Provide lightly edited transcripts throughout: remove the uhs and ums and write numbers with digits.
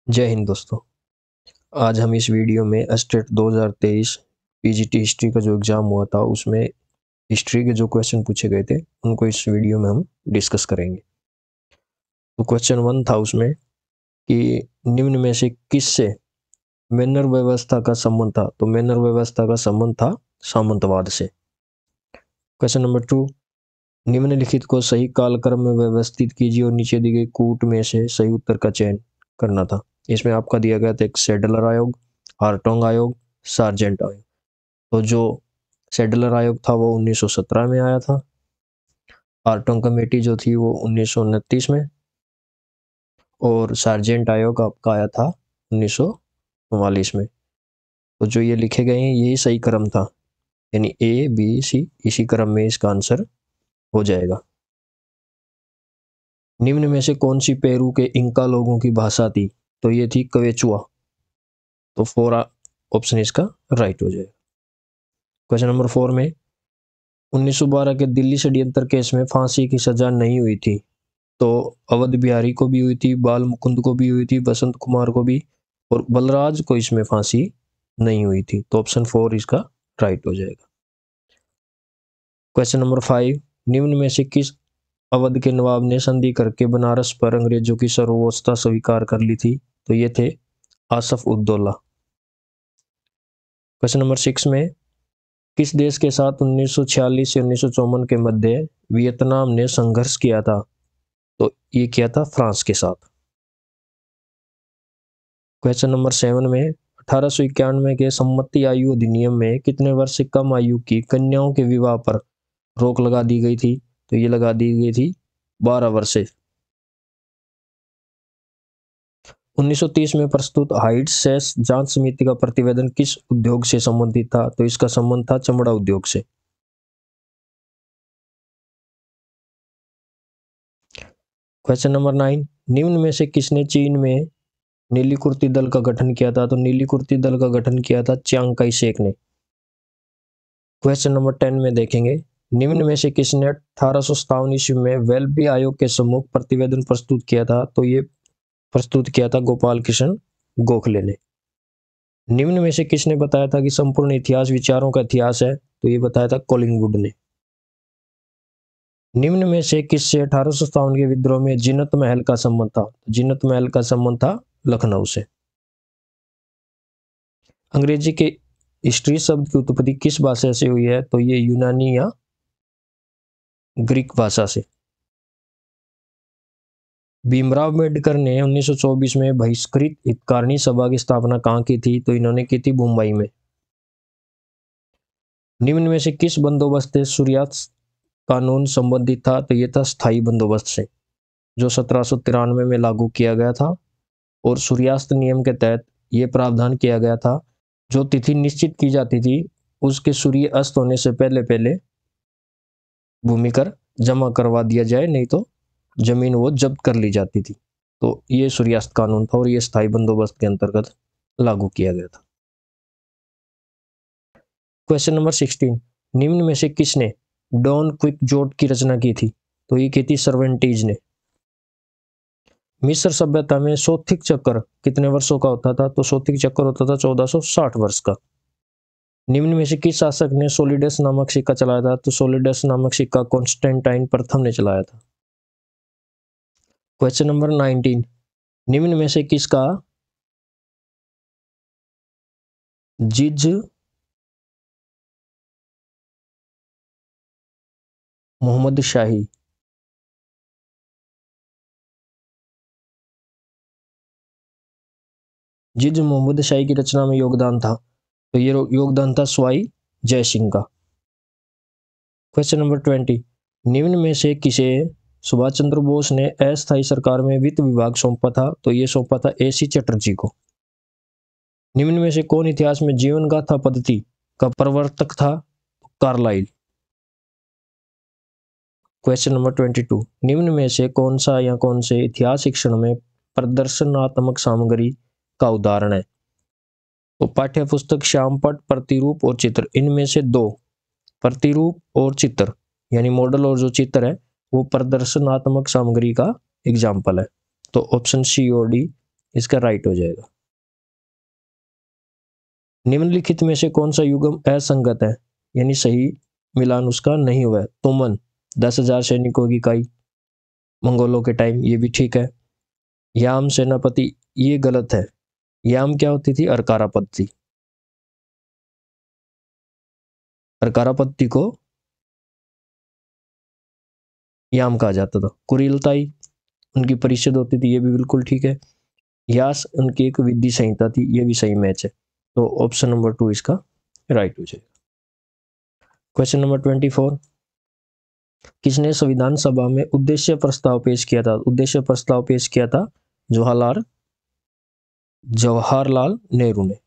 जय हिंद दोस्तों। आज हम इस वीडियो में एस्टेट 2023 पीजीटी हिस्ट्री का जो एग्ज़ाम हुआ था उसमें हिस्ट्री के जो क्वेश्चन पूछे गए थे उनको इस वीडियो में हम डिस्कस करेंगे। तो क्वेश्चन 1 था उसमें कि निम्न में से किससे मैनर व्यवस्था का संबंध था। तो मैनर व्यवस्था का संबंध था सामंतवाद से। क्वेश्चन नंबर 2, निम्नलिखित को सही कालक्रम में व्यवस्थित कीजिए और नीचे दी गई कूट में से सही उत्तर का चयन करना था। इसमें आपका दिया गया था एक सैडलर आयोग, हार्टोग आयोग, सार्जेंट आयोग। तो जो सैडलर आयोग था वो 1917 में आया था। हार्टोग कमेटी जो थी वो 1929 में, और सार्जेंट आयोग आपका आया था 1944 में। तो जो ये लिखे गए हैं यही सही क्रम था, यानी ए बी सी इसी क्रम में इसका आंसर हो जाएगा। निम्न में से कौन सी पेरू के इंका लोगों की भाषा थी। तो ये थी क्वेचुआ। तो 4 ऑप्शन इसका राइट हो जाएगा। क्वेश्चन नंबर 4 में 1912 के दिल्ली षड्यंत्र केस में फांसी की सजा नहीं हुई थी। तो अवध बिहारी को भी हुई थी, बाल मुकुंद को भी हुई थी, बसंत कुमार को भी, और बलराज को इसमें फांसी नहीं हुई थी। तो ऑप्शन 4 इसका राइट हो जाएगा। क्वेश्चन नंबर 5, निम्न में से किस अवध के नवाब ने संधि करके बनारस पर अंग्रेजों की सर्वोच्चता स्वीकार कर ली थी। तो ये थे आसफ उद्दौला। क्वेश्चन नंबर 6 में किस देश के साथ 1946 से 1954 के मध्य वियतनाम ने संघर्ष किया था। तो ये किया था फ्रांस के साथ। क्वेश्चन नंबर 7 में 1891 के सम्मति आयु अधिनियम में कितने वर्ष से कम आयु की कन्याओं के विवाह पर रोक लगा दी गई थी। तो ये लगा दी गई थी 12 वर्ष से। 1930 में प्रस्तुत हाइट सेस जांच समिति का प्रतिवेदन किस उद्योग से संबंधित था। तो इसका संबंध था चमड़ा उद्योग से। क्वेश्चन नंबर 9, निम्न में से किसने चीन में नीली कुर्ती दल का गठन किया था। तो नीली कुर्ती दल का गठन किया था चियांग काई शेक ने। क्वेश्चन नंबर 10 में देखेंगे, निम्न में से किसने 1857 ईस्वी में वेल्बी आयोग के सम्मुख प्रतिवेदन प्रस्तुत किया था। तो ये प्रस्तुत किया था गोपाल कृष्ण गोखले ने। निम्न में से किसने बताया था कि संपूर्ण इतिहास विचारों का इतिहास है। तो ये बताया था कॉलिंगवुड ने। निम्न में से किससे 1857 के विद्रोह में जिन्नत महल का संबंध था। जिन्नत महल का संबंध था लखनऊ से। अंग्रेजी के हिस्ट्री शब्द की उत्पत्ति किस भाषा से हुई है। तो ये यूनानी या ग्रीक भाषा से। भीमराव अम्बेडकर ने 1924 में बहिष्कृत हितकारिणी सभा की स्थापना कहाँ की थी। तो इन्होंने की थी मुंबई में। निम्न में से किस बंदोबस्त से सूर्यास्त कानून संबंधित था। तो ये था स्थायी बंदोबस्त से, जो 1793 में लागू किया गया था। और सूर्यास्त नियम के तहत ये प्रावधान किया गया था, जो तिथि निश्चित की जाती थी उसके सूर्य अस्त होने से पहले पहले भूमि कर जमा करवा दिया जाए, नहीं तो जमीन वो जब्त कर ली जाती थी। तो ये सूर्यास्त कानून था और ये स्थायी बंदोबस्त के अंतर्गत लागू किया गया था। क्वेश्चन नंबर 16, निम्न में से किसने डॉन क्विक्सोट की रचना की थी। तो ये की थी सर्वेंटीज ने। मिस्र सभ्यता में सौथिक चक्र कितने वर्षों का होता था। तो सौथिक चक्र होता था 1460 वर्ष का। निम्न में से किस शासक ने सोलिडस नामक सिक्का चलाया था। तो सोलिडस नामक सिक्का कॉन्स्टेंटाइन प्रथम ने चलाया था। क्वेश्चन नंबर 19, निम्न में से किसका जिज मोहम्मद शाही जिज मोहम्मद शाही की रचना में योगदान था। तो ये योगदान था स्वाई जय सिंह का। क्वेश्चन नंबर 20, निम्न में से किसे सुभाष चंद्र बोस ने अस्थायी सरकार में वित्त विभाग सौंपा था। तो ये सौंपा था AC चटर्जी को। निम्न में से कौन इतिहास में जीवन गाथा पद्धति का प्रवर्तक था। कार्लाइल। क्वेश्चन नंबर 22, निम्न में से कौन सा या कौन से इतिहास शिक्षण में प्रदर्शनात्मक सामग्री का उदाहरण है। तो पाठ्य पुस्तक, श्यामपट, प्रतिरूप और चित्र। इनमें से दो, प्रतिरूप और चित्र यानी मॉडल और जो चित्र है वो प्रदर्शनात्मक सामग्री का एग्जाम्पल है। तो ऑप्शन C और D इसका राइट हो जाएगा। निम्नलिखित में से कौन सा युग्म असंगत है, यानी सही मिलान उसका नहीं हुआ है। तुमन 10,000 सैनिकों की इकाई मंगोलों के टाइम, ये भी ठीक है। याम सेनापति, ये गलत है। याम क्या होती थी? अरकारा पद्धति। अरकारा पद्धति को याम कहा जाता था। कुरिलताई उनकी परिषद होती थी, ये भी बिल्कुल ठीक है। यास उनकी एक विधि संहिता थी, ये भी सही मैच है। तो ऑप्शन नंबर 2 इसका राइट हो जाएगा। क्वेश्चन नंबर 24, किसने संविधान सभा में उद्देश्य प्रस्ताव पेश किया था? उद्देश्य प्रस्ताव पेश किया था जवाहरलाल नेहरू ने।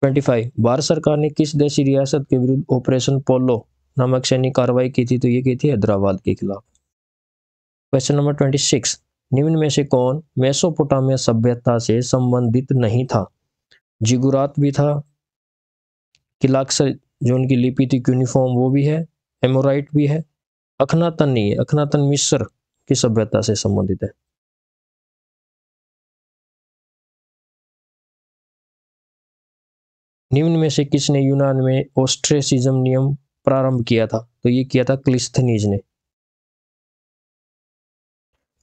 25, भारत सरकार ने किस देशी रियासत के विरुद्ध ऑपरेशन पोलो नामक सैनिक कार्रवाई की थी? तो ये की थी हैदराबाद के खिलाफ। क्वेश्चन नंबर 26, निम्न में से कौन मेसोपोटामिया सभ्यता से संबंधित नहीं था? जिगुरात भी था, किलाक्सर जो उनकी लिपि थी क्यूनिफॉर्म वो भी है, एमोराइट भी है, अखनातन नहीं है। अखनातन मिस्र की सभ्यता से संबंधित है। निम्न में से किसने यूनान में ओस्ट्रेसिज्म नियम प्रारंभ किया था? तो ये किया था क्लिस्थनीज ने।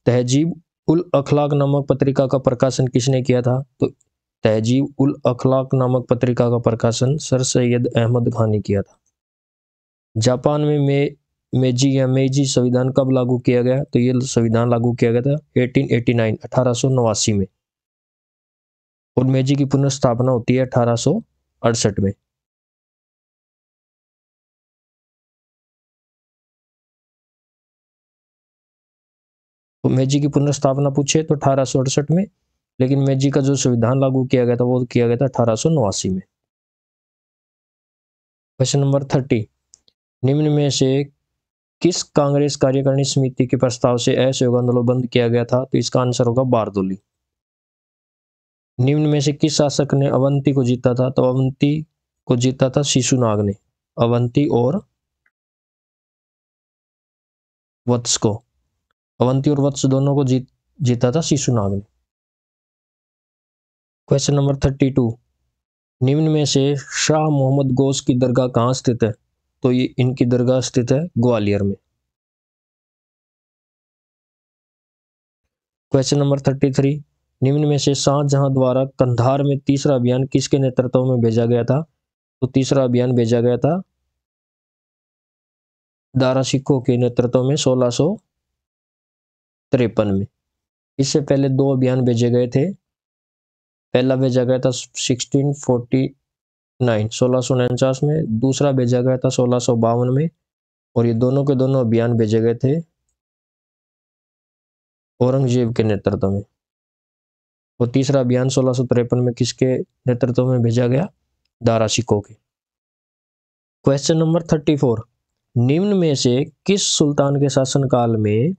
तहजीब उल अखलाक नामक पत्रिका का प्रकाशन किसने किया था? तो तहजीब उल अखलाक नामक पत्रिका का प्रकाशन सर सैयद अहमद खान ने किया था। जापान में मेजी या मेजी संविधान कब लागू किया गया? तो ये संविधान लागू किया गया था 1889 1889 में, और मेजी की पुनर्स्थापना होती है 1868 में। तो मेजी की पुनर्स्थापना पूछे तो 1868 में, लेकिन मेजी का जो संविधान लागू किया गया था वो किया गया था 1889 में। क्वेश्चन नंबर 30, निम्न में से किस कांग्रेस कार्यकारिणी समिति के प्रस्ताव से असहयोग आंदोलन बंद किया गया था? तो इसका आंसर होगा बारदोली। निम्न में से किस शासक ने अवंती को जीता था? तो अवंती को जीता था शिशुनाग ने। अवंती और वत्स को, अवंती और वत्स दोनों को जीता था शिशुनाग ने। क्वेश्चन नंबर 32, निम्न में से शाह मोहम्मद गौस की दरगाह कहाँ स्थित है? तो ये इनकी दरगाह स्थित है ग्वालियर में। क्वेश्चन नंबर 33, निम्न में से शाहजहां द्वारा कंधार में तीसरा अभियान किसके नेतृत्व में भेजा गया था? तो तीसरा अभियान भेजा गया था दारा शिकोह के नेतृत्व में 1653 में। इससे पहले 2 अभियान भेजे गए थे। पहला भेजा गया था 1649 में, दूसरा भेजा गया था 1652 में, और ये दोनों के दोनों अभियान भेजे गए थे औरंगजेब के नेतृत्व में। और तीसरा अभियान 1653 में किसके नेतृत्व में भेजा गया? दारा शिकोह के। क्वेश्चन नंबर 34, निम्न में से किस सुल्तान के शासनकाल में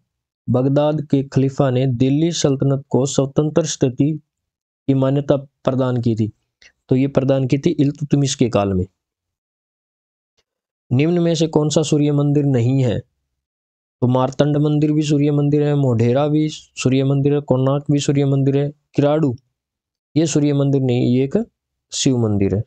बगदाद के खलीफा ने दिल्ली सल्तनत को स्वतंत्र स्थिति की मान्यता प्रदान की थी? तो ये प्रदान की थी इल्तुतमिश के काल में। निम्न में से कौन सा सूर्य मंदिर नहीं है? तो मारतंड मंदिर भी सूर्य मंदिर है, मोढेरा भी सूर्य मंदिर है, कोणार्क भी सूर्य मंदिर है, किराडू ये सूर्य मंदिर नहीं, ये एक शिव मंदिर है।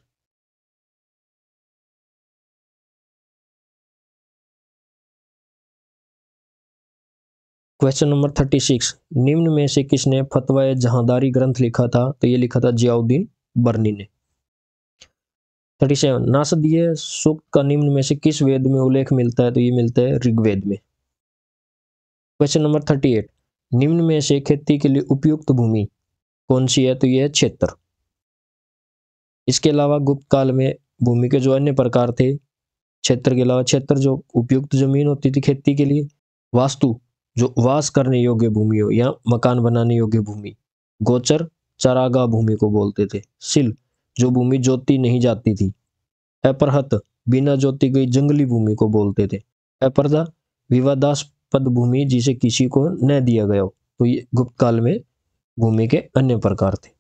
क्वेश्चन नंबर 36, निम्न में से किसने फतवा जहांदारी ग्रंथ लिखा था? तो ये लिखा था जियाउद्दीन बर्नी ने। 37, नासदीय सूक्त का निम्न में से किस वेद में उल्लेख मिलता है? तो ये मिलता है ऋग्वेद में। क्वेश्चन नंबर 38, निम्न में से खेती के लिए उपयुक्त भूमि कौन सी है? तो ये है क्षेत्र। इसके अलावा गुप्त काल में भूमि के जो अन्य प्रकार थे, क्षेत्र के अलावा क्षेत्र जो उपयुक्त जमीन होती थी खेती के लिए, वास्तु जो वास करने योग्य भूमि हो या मकान बनाने योग्य भूमि, गोचर चरागाह भूमि को बोलते थे, सिल जो भूमि जोती नहीं जाती थी, अपरहत बिना जोती गई जंगली भूमि को बोलते थे, अपर्दा विवादास्पद भूमि जिसे किसी को न दिया गया हो। तो ये गुप्त काल में भूमि के अन्य प्रकार थे।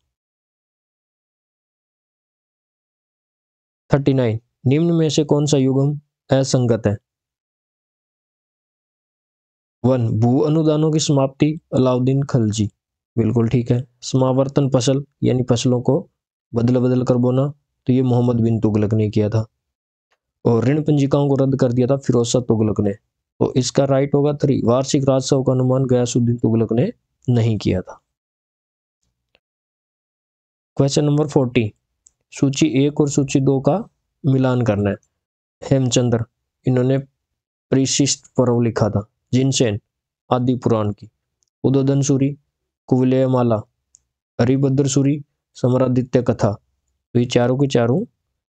39, निम्न में से कौन सा युग्म असंगत है? 1, भू अनुदानों की समाप्ति अलाउद्दीन खलजी। बिल्कुल ठीक है। समावर्तन फसल यानी फसलों को बदल बदल कर बोना, तो ये मोहम्मद बिन तुगलक ने किया था। और ऋण पंजिकाओं को रद्द कर दिया था फिरोज शाह तुगलक ने। तो इसका राइट होगा 3, वार्षिक राजस्व का अनुमान गयासुद्दीन तुगलक ने नहीं किया था। क्वेश्चन नंबर 40, सूची 1 और सूची 2 का मिलान करना है। हेमचंद्र, इन्होंने परिशिष्ट पर्व लिखा था। जिनसेन, आदि पुराण की। उदोदन सूरी, कुवलयमाला, हरिभद्र सूरी, समरादित्य कथा। तो ये चारों के चारों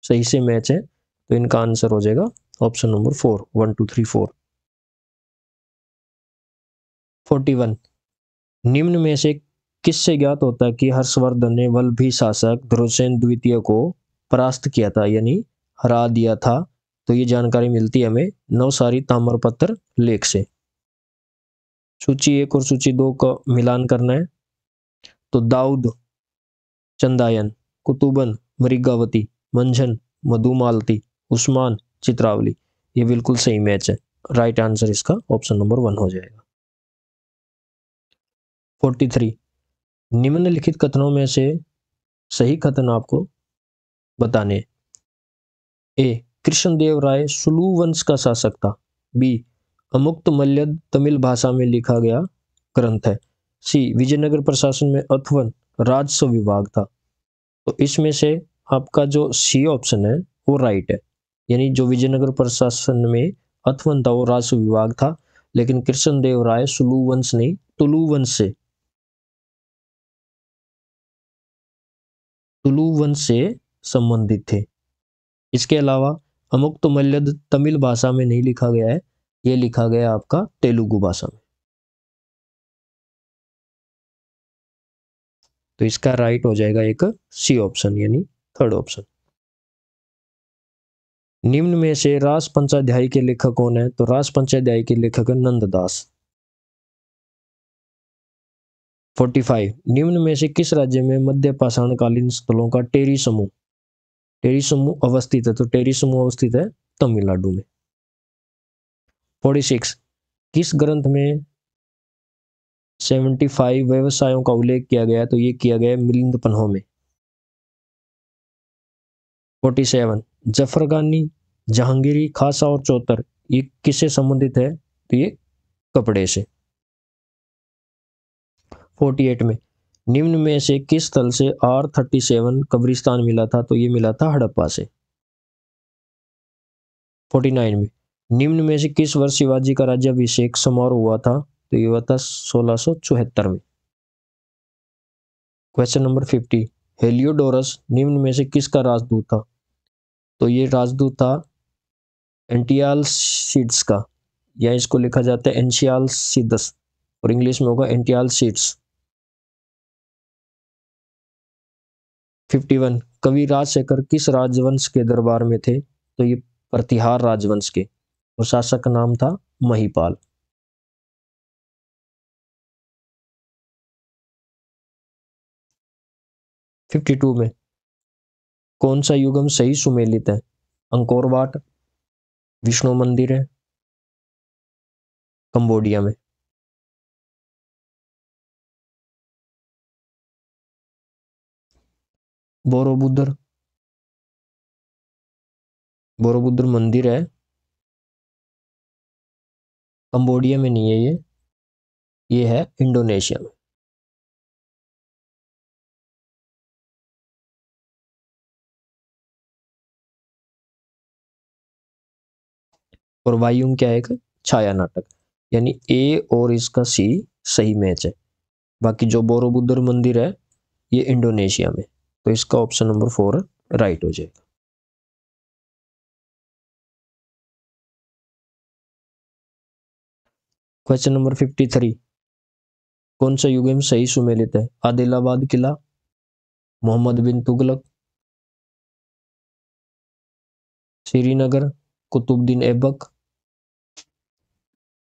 सही से मैच है, तो इनका आंसर हो जाएगा ऑप्शन नंबर 4, 1 2 3 4। 41, निम्न में से किससे ज्ञात होता है कि हर्षवर्धन ने वल्लभी शासक ध्रुवसेन द्वितीय को परास्त किया था, यानी हरा दिया था? तो ये जानकारी मिलती है हमें नवसारी ताम्रपत्र लेख से। सूची 1 और सूची 2 का मिलान करना है। तो दाऊद, चंदायन, कुतुबन, मृगावती, मंझन, मधुमालती, उस्मान, चित्रावली। ये बिल्कुल सही मैच है। राइट आंसर इसका ऑप्शन नंबर 1 हो जाएगा। 43, निम्नलिखित कथनों में से सही कथन आपको बताने। ए, कृष्णदेव राय सुलू वंश का शासक था। बी, अमुक्त मल्यद तमिल भाषा में लिखा गया ग्रंथ है। सी, विजयनगर प्रशासन में अथवन राजस्व विभाग था। तो इसमें से आपका जो सी ऑप्शन है वो राइट है, यानी जो विजयनगर प्रशासन में अथवन था वो राजस्व विभाग था, लेकिन कृष्णदेव राय सुलू वंश नहीं तुलु वंश से संबंधित थे। इसके अलावा अमुक्त मल्यद तमिल भाषा में नहीं लिखा गया है, ये लिखा गया आपका तेलुगु भाषा में। तो इसका राइट हो जाएगा एक सी ऑप्शन, यानी थर्ड ऑप्शन। निम्न में से रास पंचाध्यायी के लेखक कौन है? तो रास पंचाध्यायी के लेखक है नंददास। 45, निम्न में से किस राज्य में मध्य पाषाणकालीन स्थलों का टेरी समूह अवस्थित है? तो टेरी समूह अवस्थित है तमिलनाडु में। 46, किस ग्रंथ में 75 व्यवसायों का उल्लेख किया गया है? तो ये किया गया मिलिंद पन्हों में। 47, जफरगानी, जहांगीरी, खासा और चौतर, ये किससे संबंधित है? तो ये कपड़े से। 48 में निम्न में से किस स्थल से R37 कब्रिस्तान मिला था? तो ये मिला था हड़प्पा से। 49 में निम्न में से किस वर्ष शिवाजी का राज्याभिषेक समारोह हुआ था? तो ये हुआ था 1674 में। क्वेश्चन नंबर 50, हेलियोडोरस निम्न में से किसका राजदूत था? तो ये राजदूत था एंटियालसिड्स का, या इसको लिखा जाता है एंशियालसिदस, और इंग्लिश में होगा एंटियालसिड्स। 51, कवि राजशेखर किस राजवंश के दरबार में थे? तो ये प्रतिहार राजवंश के, और शासक का नाम था महिपाल। 52 में कौन सा युगम सही सुमेलित है? अंकोर वाट, विष्णु मंदिर है, कंबोडिया में। बोरोबुदर, बोरोबुदर मंदिर है, कंबोडिया में नहीं है ये है इंडोनेशिया में। और वायुम क्या है? एक छाया नाटक, यानी ए और इसका सी सही मैच है। बाकी जो बोरोबुदर मंदिर है ये इंडोनेशिया में, तो इसका ऑप्शन नंबर 4 राइट हो जाएगा। क्वेश्चन नंबर 53, कौन सा युग में सही सुमेलित है? आदिलाबाद किला, मोहम्मद बिन तुगलक, श्रीनगर, कुतुबुद्दीन ऐबक।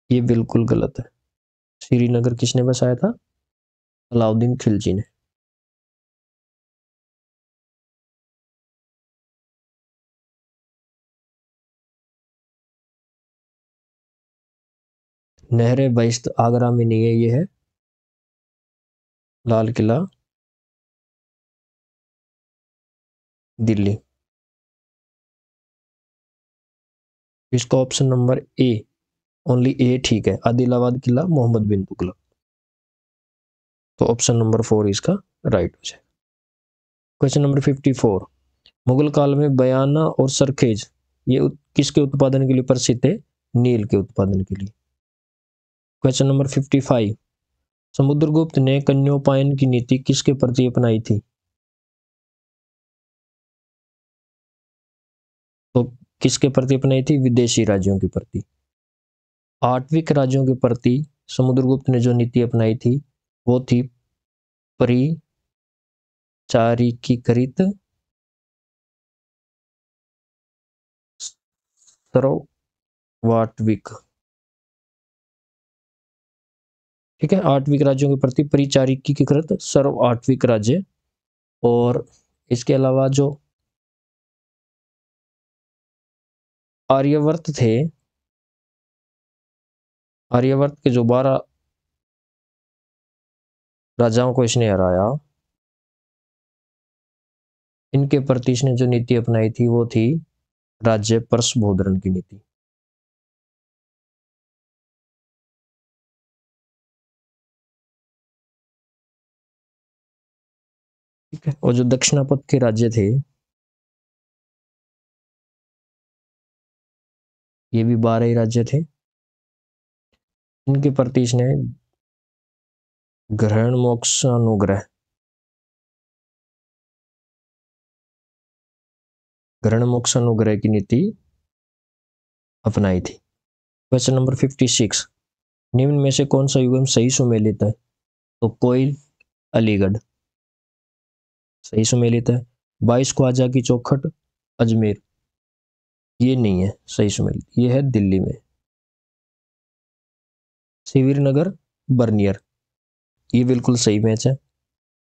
ये बिल्कुल गलत है। श्रीनगर किसने बसाया था? अलाउद्दीन खिलजी ने। नहर बहिश्त आगरा में नहीं है, ये है लाल किला दिल्ली। इसका ऑप्शन नंबर ए, ओनली ए ठीक है, आदिलाबाद किला मोहम्मद बिन तुगलक। तो ऑप्शन नंबर 4 इसका राइट हो जाए। क्वेश्चन नंबर 54, मुगल काल में बयाना और सरखेज ये किसके उत्पादन के लिए प्रसिद्ध है? नील के उत्पादन के लिए। क्वेश्चन नंबर 55, समुद्रगुप्त ने कन्योपायन की नीति किसके प्रति अपनाई थी? तो किसके प्रति अपनाई थी? विदेशी राज्यों के प्रति। आठविक राज्यों के प्रति समुद्रगुप्त ने जो नीति अपनाई थी वो थी परिचारिकीकृत सर्वाट्विक। ठीक है, आठविक राज्यों के प्रति परिचारिकीकृत सर्वाट्विक राज्य। और इसके अलावा जो आर्यवर्त थे, आर्यवर्त के जो 12 राजाओं को इसने हराया, इनके प्रति इसने जो नीति अपनाई थी वो थी राज्य परस्भोदरण की नीति। ठीक है, और जो दक्षिणापथ के राज्य थे ये भी 12 ही राज्य थे, इनके प्रति इसने ग्रहण मोक्षानुग्रह, ग्रहण मोक्षानुग्रह की नीति अपनाई थी। क्वेश्चन नंबर 56, निम्न में से कौन सा युग्म सही सुमेलित है? तो कोयल, अलीगढ़ सही सुमेलित है। 22 ख्वाजा की चौखट, अजमेर ये नहीं है सही सुमेलित, ये है दिल्ली में। शिविर नगर, बर्नियर ये बिल्कुल सही मैच है।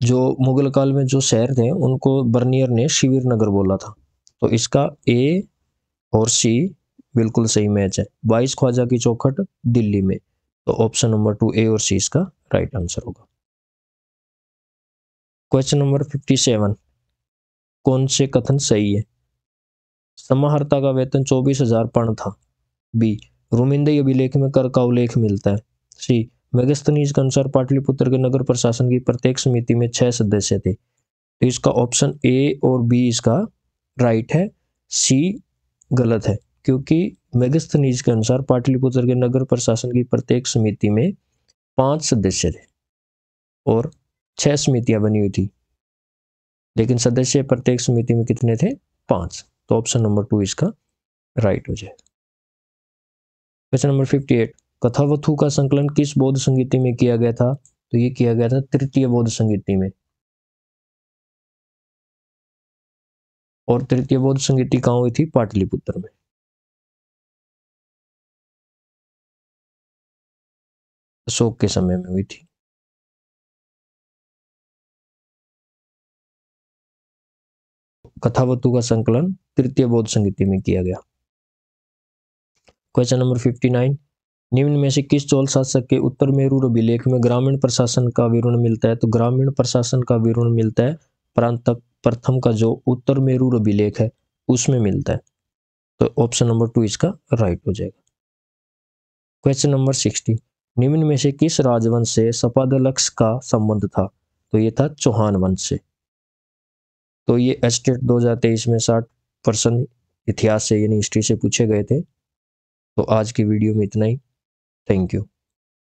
जो मुगल काल में जो शहर थे उनको बर्नियर ने शिविर नगर बोला था। तो इसका ए और सी बिल्कुल सही मैच है। 22 ख्वाजा की चौखट दिल्ली में, तो ऑप्शन नंबर 2 ए और सी इसका राइट आंसर होगा। क्वेश्चन नंबर 57, कौन से कथन सही है? समाहर्ता का वेतन 24,000 पर्ण था। बी, रोमिंदई अभिलेख में कर का उल्लेख मिलता है। सी, मेगस्थनीज के अनुसार पाटलिपुत्र के नगर प्रशासन की प्रत्येक समिति में 6 सदस्य थे। तो इसका ऑप्शन ए और बी इसका राइट है, सी गलत है, क्योंकि मेगस्थनीज के अनुसार पाटलिपुत्र के नगर प्रशासन की प्रत्येक समिति में 5 सदस्य थे और 6 समितियां बनी हुई थी, लेकिन सदस्य प्रत्येक समिति में कितने थे? 5। तो ऑप्शन नंबर 2 इसका राइट हो जाए। क्वेश्चन नंबर 58, कथावथु का संकलन किस बौद्ध संगीति में किया गया था? तो ये किया गया था तृतीय बौद्ध संगीति में। और तृतीय बौद्ध संगीति कहाँ हुई थी? पाटलिपुत्र में। अशोक के समय में हुई थी। कथावतु का संकलन तृतीय बौद्ध संगीति में किया गया। क्वेश्चन नंबर 59, निम्न में से किस चोल शासक के उत्तर मेरू अभिलेख में ग्रामीण प्रशासन का विवरण मिलता है? तो ग्रामीण प्रशासन का विवरण मिलता है प्रांतक प्रथम का जो उत्तर मेरू अभिलेख है उसमें मिलता है। तो ऑप्शन नंबर 2 इसका राइट हो जाएगा। क्वेश्चन नंबर 60, निम्न में से किस राजवंश से सपादलक्ष का संबंध था? तो ये था चौहान वंश से। तो ये एस्टेट 2023 में 60% इतिहास से यानी हिस्ट्री से पूछे गए थे। तो आज की वीडियो में इतना ही। Thank you.